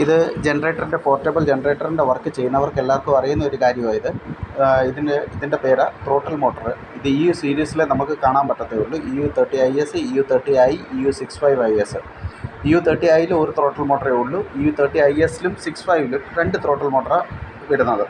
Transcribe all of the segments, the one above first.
ഇത് ജനറേറ്ററിൻ്റെ portable ജനറേറ്ററിൻ്റെ work ചെയ്യുന്നവർക്ക് എല്ലാവർക്കും അറിയുന്ന ഒരു കാര്യമാണ് ഇതിൻ്റെ പേര് ത്രോട്ടിൽ മോട്ടർ. ഇത് EU സീരീസിൽ നമുക്ക് കാണാൻ പറ്റത്തേ ഉള്ളൂ. EU30IS, EU30I, EU65IS. EU30Iയിൽ ഒരു ത്രോട്ടിൽ മോട്ടറേ ഉള്ളൂ. EU30ISലും 65ലും 2 ത്രോട്ടിൽ മോട്ടറാണ് വരുന്നത്.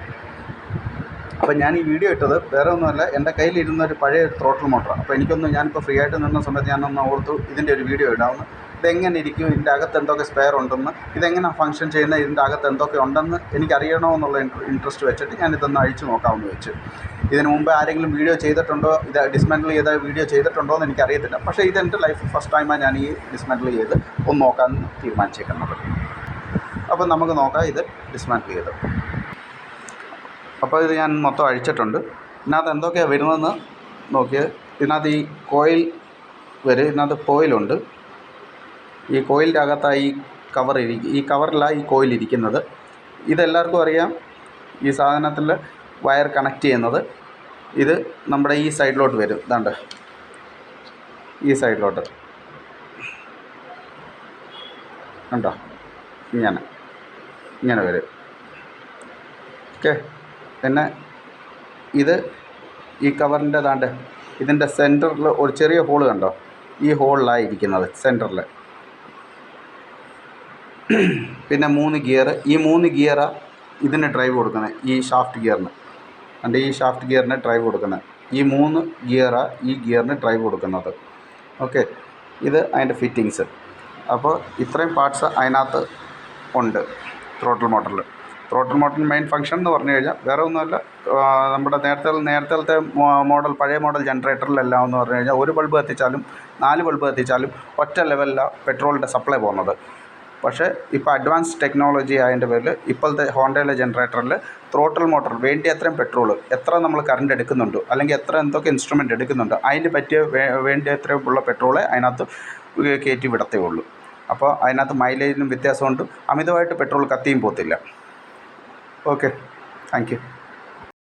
അപ്പോൾ ഞാൻ ഈ വീഡിയോ ഇട്ടത് വേറെ ഒന്നുമല്ല, എൻ്റെ കയ്യിലിരുന്നൊരു പഴയ ഒരു ത്രോട്ടിൽ മോട്ടറാണ്. അപ്പോൾ ഞാനിപ്പോൾ ഫ്രീ ആയിട്ട് നിന്ന സമയത്ത് ഞാനൊന്ന് ഓർത്തു ഇതിൻ്റെ ഒരു വീഡിയോ ഇടാമെന്ന്. ഇതെങ്ങനെ ഇരിക്കും, ഇതിൻ്റെ അകത്ത് എന്തൊക്കെ സ്പെയർ ഉണ്ടെന്ന്, ഇതെങ്ങനെ ഫങ്ഷൻ ചെയ്യുന്ന, ഇതിൻ്റെ അകത്ത് എന്തൊക്കെ ഉണ്ടെന്ന് എനിക്കറിയണമെന്നുള്ള ഇൻട്രസ്റ്റ് വെച്ചിട്ട് ഞാനിതൊന്ന് അഴിച്ചു നോക്കാമെന്ന് വെച്ചു. ഇതിന് മുമ്പ് ആരെങ്കിലും വീഡിയോ ചെയ്തിട്ടുണ്ടോ, ഇത് ഡിസ്മാൻറ്റിൽ ചെയ്ത വീഡിയോ ചെയ്തിട്ടുണ്ടോ എന്ന് എനിക്കറിയത്തില്ല. പക്ഷേ ഇതെൻ്റെ ലൈഫ് ഫസ്റ്റ് ടൈമാണ് ഞാൻ ഈ ഡിസ്മാൻറ്റിൽ ചെയ്ത് ഒന്ന് നോക്കാൻ തീരുമാനിച്ചേക്കുന്നത്. അപ്പോൾ നമുക്ക് നോക്കാം ഇത് ഡിസ്മാൻറ്റിൽ ചെയ്ത്. അപ്പോൾ ഇത് ഞാൻ മൊത്തം അഴിച്ചിട്ടുണ്ട്. ഇതിനകത്ത് എന്തൊക്കെയാണ് വരുന്നതെന്ന് നോക്കിയത്. ഇതിനകത്ത് ഈ കോയിൽ വരും, ഇതിനകത്ത് കോയിലുണ്ട്. ഈ കോയിലിൻ്റെ അകത്താണ് ഈ കവറിലാണ് ഈ കോയിൽ ഇരിക്കുന്നത്. ഇതെല്ലാവർക്കും അറിയാം. ഈ സാധനത്തിൽ വയർ കണക്ട് ചെയ്യുന്നത് ഇത് നമ്മുടെ ഈ സൈഡിലോട്ട് വരും. ഇതാണ്ട് ഈ സൈഡിലോട്ട് കണ്ടോ, ഇങ്ങനെ വരും. ഓക്കെ. പിന്നെ ഇത് ഈ കവറിൻ്റെ ഇതിൻ്റെ സെൻറ്ററിൽ ഒരു ചെറിയ ഹോള് കണ്ടോ, ഈ ഹോളിലാണ് ഇരിക്കുന്നത് സെൻറ്ററിൽ. പിന്നെ 3 ഗിയർ, ഈ 3 ഗിയറാണ് ഇതിന് ഡ്രൈവ് കൊടുക്കുന്നത്. ഈ ഷാഫ്റ്റ് ഗിയറിന് ഈ ഷാഫ്റ്റ് ഗിയറിന് ഡ്രൈവ് കൊടുക്കുന്നത് ഈ 3 ഗിയറാണ് ഈ ഗിയറിന് ഡ്രൈവ് കൊടുക്കുന്നത്. ഓക്കെ. ഇത് അതിൻ്റെ ഫിറ്റിങ്സ്. അപ്പോൾ ഇത്രയും പാർട്സ് അതിനകത്ത് ഉണ്ട് ത്രോട്ടിൽ മോട്ടറിൽ. ത്രോട്ടിൽ മോട്ടറിൻ്റെ മെയിൻ ഫംഗ്ഷൻ എന്ന് പറഞ്ഞു കഴിഞ്ഞാൽ വേറെ ഒന്നുമല്ല, നമ്മുടെ നേരത്തെ പഴയ മോഡൽ ജനറേറ്ററിലെല്ലാം എന്ന് പറഞ്ഞു കഴിഞ്ഞാൽ ഒരു ബൾബ് കത്തിച്ചാലും 4 ബൾബ് കത്തിച്ചാലും ഒറ്റ ലെവലിലാണ് പെട്രോളിൻ്റെ സപ്ലൈ പോകുന്നത്. പക്ഷേ ഇപ്പോൾ അഡ്വാൻസ് ടെക്നോളജി ആയതിൻ്റെ പേരിൽ ഇപ്പോഴത്തെ ഹോണ്ടയിലെ ജനറേറ്ററിൽ ത്രോട്ടിൽ മോട്ടർ വേണ്ടി അത്രയും പെട്രോൾ എത്ര നമ്മൾ കറണ്ട് എടുക്കുന്നുണ്ടോ, അല്ലെങ്കിൽ എന്തൊക്കെ ഇൻസ്ട്രുമെൻ്റ് എടുക്കുന്നുണ്ടോ, അതിന് പറ്റിയ വേണ്ടി അത്രയും ഉള്ള പെട്രോളെ അതിനകത്ത് കയറ്റി വിടത്തേ ഉള്ളൂ. അപ്പോൾ അതിനകത്ത് മൈലേജിനും വ്യത്യാസമുണ്ട്. അമിതമായിട്ട് പെട്രോൾ കത്തിയും പോകത്തില്ല. Okay, thank you.